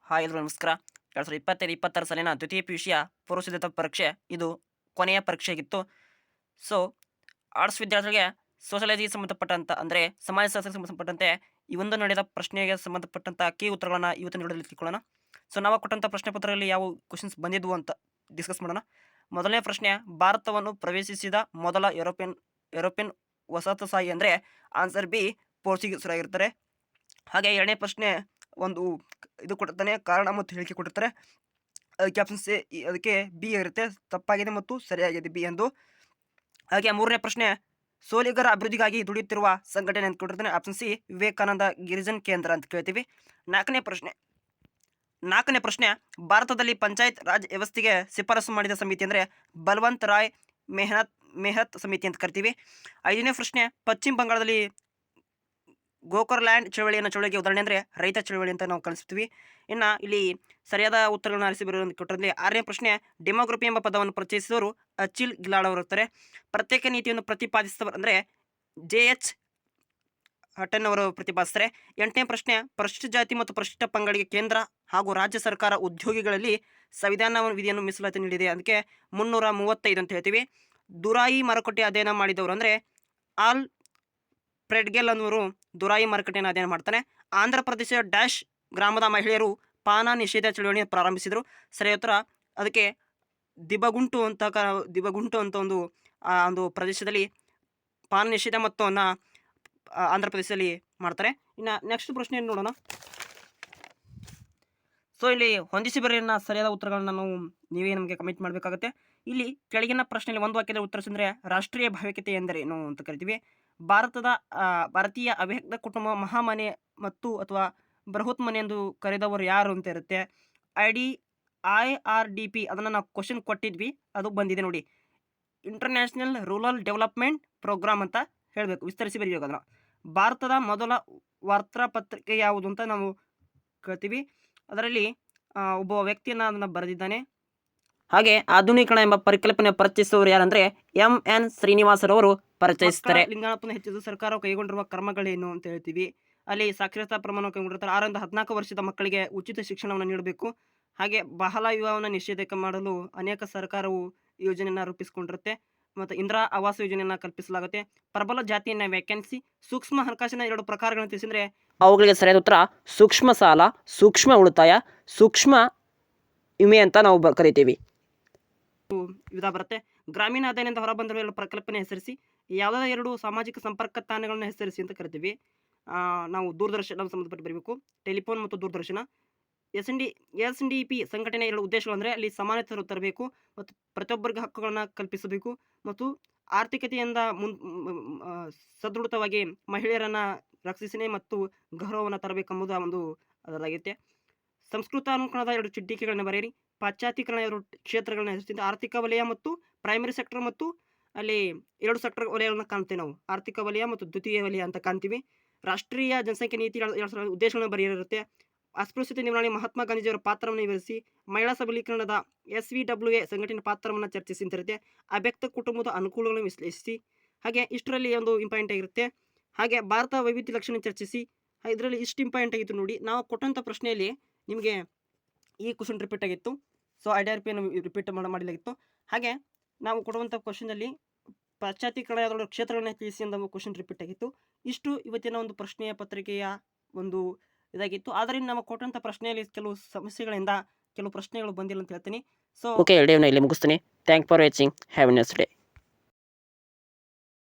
Hi ಎಲ್ರಿಗೂ ನಮಸ್ಕಾರ. 2025-26 ಸಾಲಿನ ದ್ವಿತೀಯ ಪಿಯುಸಿಯ ಪೂರ್ವಸಿದ್ಧತಾ ಪರೀಕ್ಷೆ ಇದು ಕೊನೆಯ ಪರೀಕ್ಷೆಯಾಗಿತ್ತು. ಸೊ, ಆರ್ಟ್ಸ್ ವಿದ್ಯಾರ್ಥಿಗಳಿಗೆ ಸೋಷಿಯಾಲಜಿಗೆ ಸಂಬಂಧಪಟ್ಟಂತ ಅಂದರೆ ಸಮಾಜಶಾಸ್ತ್ರಕ್ಕೆ ಸಂಬಂಧಪಟ್ಟಂತೆ ಈ ಒಂದು ನಡೆದ ಪ್ರಶ್ನೆಗೆ ಸಂಬಂಧಪಟ್ಟಂತ ಕೀ ಉತ್ತರಗಳನ್ನು ಇವತ್ತಿನ ವಿಡಿಯೋದಲ್ಲಿ ತಿಳ್ಕೊಳ್ಳೋಣ. ಸೊ, ನಾವು ಕೊಟ್ಟಂಥ ಪ್ರಶ್ನೆ ಪತ್ರದಲ್ಲಿ ಯಾವ ಕ್ವೆಶ್ಚನ್ಸ್ ಬಂದಿದ್ವು ಅಂತ ಡಿಸ್ಕಸ್ ಮಾಡೋಣ. ಮೊದಲನೇ ಪ್ರಶ್ನೆ, ಭಾರತವನ್ನು ಪ್ರವೇಶಿಸಿದ ಮೊದಲ ಯುರೋಪಿಯನ್ ವಸಾಹತುಶಾಹಿ ಅಂದರೆ ಆನ್ಸರ್ ಬಿ ಪೋರ್ಚುಗೀಸರಾಗಿರ್ತಾರೆ. ಹಾಗೆ ಎರಡನೇ ಪ್ರಶ್ನೆ ಒಂದು ಇದು ಕೊಟ್ಟಿರ್ತಾನೆ, ಕಾರಣ ಮತ್ತು ಹೇಳಿಕೆ ಕೊಟ್ಟಿರ್ತಾರೆ. ಅದಕ್ಕೆ ಆಪ್ಷನ್ ಸಿ, ಅದಕ್ಕೆ ಬಿ ಇರುತ್ತೆ, ತಪ್ಪಾಗಿದೆ ಮತ್ತು ಸರಿಯಾಗಿದೆ ಬಿ ಎಂದು. ಹಾಗೆ ಮೂರನೇ ಪ್ರಶ್ನೆ, ಸೋಲಿಗರ ಅಭಿವೃದ್ಧಿಗಾಗಿ ದುಡಿಯುತ್ತಿರುವ ಸಂಘಟನೆ ಅಂತ ಕೊಟ್ಟಿರ್ತಾನೆ. ಆಪ್ಷನ್ ಸಿ, ವಿವೇಕಾನಂದ ಗಿರಿಜನ್ ಕೇಂದ್ರ ಅಂತ ಕೇಳ್ತೀವಿ. ನಾಲ್ಕನೇ ಪ್ರಶ್ನೆ, ಭಾರತದಲ್ಲಿ ಪಂಚಾಯತ್ ರಾಜ್ ವ್ಯವಸ್ಥೆಗೆ ಶಿಫಾರಸು ಮಾಡಿದ ಸಮಿತಿ ಅಂದರೆ ಬಲ್ವಂತ್ ರಾಯ್ ಮೆಹತ್ ಸಮಿತಿ ಅಂತ ಕರಿತೀವಿ. ಐದನೇ ಪ್ರಶ್ನೆ, ಪಶ್ಚಿಮ ಬಂಗಾಳದಲ್ಲಿ ಗೋಕರ್ಲ್ಯಾಂಡ್ ಚಳವಳಿಗೆ ಉದಾಹರಣೆ ಅಂದರೆ ರೈತ ಚಳವಳಿ ಅಂತ ನಾವು ಕಲಿಸ್ತೀವಿ. ಇನ್ನು ಇಲ್ಲಿ ಸರಿಯಾದ ಉತ್ತರಗಳನ್ನು ಆರಿಸಿ ಬರುವಂತ ಕೊಟ್ಟರಲ್ಲಿ ಆರನೇ ಪ್ರಶ್ನೆ, ಡೆಮೋಗ್ರಫಿ ಎಂಬ ಪದವನ್ನು ಪರಿಚಯಿಸಿದವರು ಅಚಿಲ್ ಗಿಲಾಡ್ ಅವರು ಇರ್ತಾರೆ. ಪ್ರತ್ಯೇಕ ನೀತಿಯನ್ನು ಪ್ರತಿಪಾದಿಸಿದವರು ಅಂದರೆ JH ಹಟನ್ ಅವರು ಪ್ರತಿಪಾದಿಸ್ತಾರೆ. ಎಂಟನೇ ಪ್ರಶ್ನೆ, ಪರಿಶಿಷ್ಟ ಜಾತಿ ಮತ್ತು ಪರಿಶಿಷ್ಟ ಪಂಗಡಿಗೆ ಕೇಂದ್ರ ಹಾಗೂ ರಾಜ್ಯ ಸರ್ಕಾರ ಉದ್ಯೋಗಿಗಳಲ್ಲಿ ಸಂವಿಧಾನ ವಿಧಿಯನ್ನು ಮೀಸಲಾತಿ ನೀಡಿದೆ, ಅದಕ್ಕೆ 335 ಅಂತ ಹೇಳ್ತೀವಿ. ದುರಾಯಿ ಮಾರುಕಟ್ಟೆ ಅಧ್ಯಯನ ಮಾಡಿದವರು ಅಂದರೆ ಆಲ್ ಫ್ರೆಡ್ಗೆಲ್ ಅನ್ನೋರು ದುರಾಯಿ ಮಾರುಕಟ್ಟೆಯನ್ನು ಅಧ್ಯಯನ ಮಾಡ್ತಾನೆ. ಆಂಧ್ರ ಪ್ರದೇಶ ಡ್ಯಾಶ್ ಗ್ರಾಮದ ಮಹಿಳೆಯರು ಪಾನ ನಿಷೇಧ ಚಳವಳಿಯನ್ನು ಪ್ರಾರಂಭಿಸಿದರು. ಸರಿಯಾದ ಉತ್ತರ ಅದಕ್ಕೆ ದಿಬಗುಂಟು ಅಂತ ಒಂದು ಪ್ರದೇಶದಲ್ಲಿ ಪಾನ ನಿಷೇಧ ಮತ್ತು ಆಂಧ್ರ ಪ್ರದೇಶದಲ್ಲಿ ಮಾಡ್ತಾರೆ. ಇನ್ನು ನೆಕ್ಸ್ಟ್ ಪ್ರಶ್ನೆಯನ್ನು ನೋಡೋಣ. ಸೊ, ಇಲ್ಲಿ ಹೊಂದಿಸಿ ಬರೆಯನ್ನ ಸರಿಯಾದ ಉತ್ತರಗಳನ್ನು ನೀವೇ ನಮಗೆ ಕಮೆಂಟ್ ಮಾಡಬೇಕಾಗುತ್ತೆ. ಇಲ್ಲಿ ಕೆಳಗಿನ ಪ್ರಶ್ನೆಯಲ್ಲಿ ಒಂದು ವಾಕ್ಯದ ಉತ್ತರಿಸಿದ್ರೆ ರಾಷ್ಟ್ರೀಯ ಭಾವೈಕ್ಯತೆ ಎಂದರೇನು ಅಂತ ಕರಿತೀವಿ. ಭಾರತೀಯ ಅವ್ಯಕ್ತ ಕುಟುಂಬ ಮಹಾಮನೆ ಮತ್ತು ಅಥವಾ ಬೃಹತ್ ಮನೆ ಎಂದು ಕರೆದವರು ಯಾರು ಅಂತ ಇರುತ್ತೆ. IRDP ಅದನ್ನು ನಾವು ಕ್ವಶನ್ ಕೊಟ್ಟಿದ್ವಿ, ಅದು ಬಂದಿದೆ ನೋಡಿ. ಇಂಟರ್ನ್ಯಾಷನಲ್ ರೂರಲ್ ಡೆವಲಪ್ಮೆಂಟ್ ಪ್ರೋಗ್ರಾಮ್ ಅಂತ ಹೇಳಬೇಕು, ವಿಸ್ತರಿಸಿ ಬರೀಬೇಕು ಅದನ್ನು. ಭಾರತದ ಮೊದಲ ವಾರ್ತಾಪತ್ರಿಕೆ ಯಾವುದು ಅಂತ ನಾವು ಕೇಳ್ತೀವಿ. ಅದರಲ್ಲಿ ಒಬ್ಬ ವ್ಯಕ್ತಿಯನ್ನು ಅದನ್ನು ಬರೆದಿದ್ದಾನೆ. ಹಾಗೆ ಆಧುನೀಕರಣ ಎಂಬ ಪರಿಕಲ್ಪನೆ ಪರಿಚಯಿಸುವವರು ಯಾರಂದ್ರೆ MN ಶ್ರೀನಿವಾಸರವರು ಪರಿಚಯಿಸ್ತಾರೆ. ಲಿಂಗಾನುಪಾತ ಹೆಚ್ಚಿಸಲು ಸರ್ಕಾರ ಕೈಗೊಂಡಿರುವ ಕ್ರಮಗಳೇನು ಅಂತ ಹೇಳ್ತೀವಿ. ಅಲ್ಲಿ ಸಾಕ್ಷರತಾ ಪ್ರಮಾಣ ಕೈಗೊಂಡಿರ್ತಾರೆ. 6 ರಿಂದ 14 ವರ್ಷದ ಮಕ್ಕಳಿಗೆ ಉಚಿತ ಶಿಕ್ಷಣವನ್ನು ನೀಡಬೇಕು. ಹಾಗೆ ಬಾಲ್ಯ ವಿವಾಹವನ್ನು ನಿಷೇಧ ಮಾಡಲು ಅನೇಕ ಸರ್ಕಾರವು ಯೋಜನೆಯನ್ನು ರೂಪಿಸಿಕೊಂಡಿರುತ್ತೆ. ಮತ್ತು ಇಂದಿರಾ ಆವಾಸ ಯೋಜನೆಯನ್ನು ಕಲ್ಪಿಸಲಾಗುತ್ತೆ. ಪ್ರಬಲ ಜಾತಿಯನ್ನ ವ್ಯಾಖ್ಯಾನಿಸಿ. ಸೂಕ್ಷ್ಮ ಹಣಕಾಸಿನ 2 ಪ್ರಕಾರಗಳನ್ನು ತಿಳಿಸಿದ್ರೆ ಅವುಗಳಿಗೆ ಸರಿಯಾದ ಉತ್ತರ ಸೂಕ್ಷ್ಮ ಸಾಲ, ಸೂಕ್ಷ್ಮ ಉಳಿತಾಯ, ಸೂಕ್ಷ್ಮ ವಿಮೆ ಅಂತ ನಾವು ಕರಿತೀವಿ. ವಿಧ ಬರುತ್ತೆ. ಗ್ರಾಮೀಣ ಆದಾಯದಿಂದ ಹೊರಬಂದಿರುವ 2 ಪ್ರಕಲ್ಪನೆ ಹೆಸರಿಸಿ. ಯಾವುದಾದ 2 ಸಾಮಾಜಿಕ ಸಂಪರ್ಕ ತಾಣಗಳನ್ನು ಹೆಸರಿಸಿ ಅಂತ ಕರಿತೀವಿ. ನಾವು ದೂರದರ್ಶನ ಸಂಬಂಧಪಟ್ಟು ಬರೀಬೇಕು. ಟೆಲಿಫೋನ್ ಮತ್ತು ದೂರದರ್ಶನ. SNDP ಸಂಘಟನೆ 2 ಉದ್ದೇಶಗಳು ಅಂದರೆ ಅಲ್ಲಿ ಸಮಾನತೆ ತರಬೇಕು ಮತ್ತು ಪ್ರತಿಯೊಬ್ಬರಿಗೆ ಹಕ್ಕುಗಳನ್ನು ಕಲ್ಪಿಸಬೇಕು ಮತ್ತು ಆರ್ಥಿಕತೆಯಿಂದ ಸದೃಢವಾಗಿ ಮಹಿಳೆಯರನ್ನು ರಕ್ಷಿಸನೆ ಮತ್ತು ಗೌರವವನ್ನು ತರಬೇಕೆಂಬುದು ಒಂದು ಅದರಾಗೈತೆ. ಸಂಸ್ಕೃತಾನುಕರಣದ 2 ಚುಟ್ಟಿಕೆಗಳನ್ನು ಬರೆಯಿರಿ. ಪಾಶ್ಚಾತ್ಯೀಕರಣ 2 ಕ್ಷೇತ್ರಗಳನ್ನ ಹೆಸರಿಸಿದ ಆರ್ಥಿಕ ವಲಯ ಮತ್ತು ಪ್ರೈಮರಿ ಸೆಕ್ಟರ್ ಮತ್ತು ಅಲ್ಲಿ 2 ಸೆಕ್ಟರ್ ವಲಯಗಳನ್ನು ಕಾಣ್ತೀವಿ ನಾವು, ಆರ್ಥಿಕ ವಲಯ ಮತ್ತು ದ್ವಿತೀಯ ವಲಯ ಅಂತ ಕಾಣ್ತೀವಿ. ರಾಷ್ಟ್ರೀಯ ಜನಸಂಖ್ಯೆ ನೀತಿ 2000 ಉದ್ದೇಶಗಳನ್ನು ಬರೆಯಿರುತ್ತೆ. ಅಸ್ಪೃಶ್ಯತೆ ನಿವಾರಣೆ ಮಹಾತ್ಮ ಗಾಂಧೀಜಿಯವರ ಪಾತ್ರವನ್ನು ವಿವರಿಸಿ. ಮಹಿಳಾ ಸಬಲೀಕರಣದ SVWA ಸಂಘಟನೆ ಪಾತ್ರವನ್ನು ಚರ್ಚಿಸಿ ಅಂತ ಇರುತ್ತೆ. ಅವ್ಯಕ್ತ ಕುಟುಂಬದ ಅನುಕೂಲಗಳನ್ನು ವಿಶ್ಲೇಷಿಸಿ. ಹಾಗೆ ಇಷ್ಟರಲ್ಲಿ ಒಂದು ಇಂಪಾರ್ಟೆಂಟ್ ಆಗಿರುತ್ತೆ. ಹಾಗೆ ಭಾರತ ವೈವಿಧ್ಯ ಲಕ್ಷಣ ಚರ್ಚಿಸಿ. ಇದರಲ್ಲಿ ಇಷ್ಟು ಇಂಪಾರ್ಟೆಂಟ್ ಆಗಿತ್ತು ನೋಡಿ. ನಾವು ಕೊಟ್ಟಂಥ ಪ್ರಶ್ನೆಯಲ್ಲಿ ನಿಮಗೆ ಈ ಕ್ವಶನ್ ರಿಪೀಟ್ ಆಗಿತ್ತು. ಸೊ IRDPಯನ್ನು ರಿಪೀಟ್ ಮಾಡಲಾಗಿತ್ತು. ಹಾಗೆ ನಾವು ಕೊಡುವಂಥ ಕ್ವಶನಲ್ಲಿ ಪಾಶ್ಚಾತ್ಯೀಕರಣ ಯಾವುದಾದ್ರು ಕ್ಷೇತ್ರಗಳನ್ನ ತಿಳಿಸಿ ಅಂತ ಕ್ವಶನ್ ರಿಪೀಟ್ ಆಗಿತ್ತು. ಇಷ್ಟು ಇವತ್ತಿನ ಒಂದು ಪ್ರಶ್ನೆಯ ಪತ್ರಿಕೆಯ ಒಂದು ಇದಾಗಿತ್ತು. ಆದರೆ ನಾವು ಕೊಟ್ಟಂಥ ಪ್ರಶ್ನೆಯಲ್ಲಿ ಕೆಲವು ಸಮಸ್ಯೆಗಳಿಂದ ಕೆಲವು ಪ್ರಶ್ನೆಗಳು ಬಂದಿಲ್ಲ ಅಂತ ಹೇಳ್ತೀನಿ. ಸೊ ಓಕೆ, ವಿಡಿಯೋನ ಇಲ್ಲಿ ಮುಗಿಸ್ತೀನಿ. Thank for watching. Have A nice day.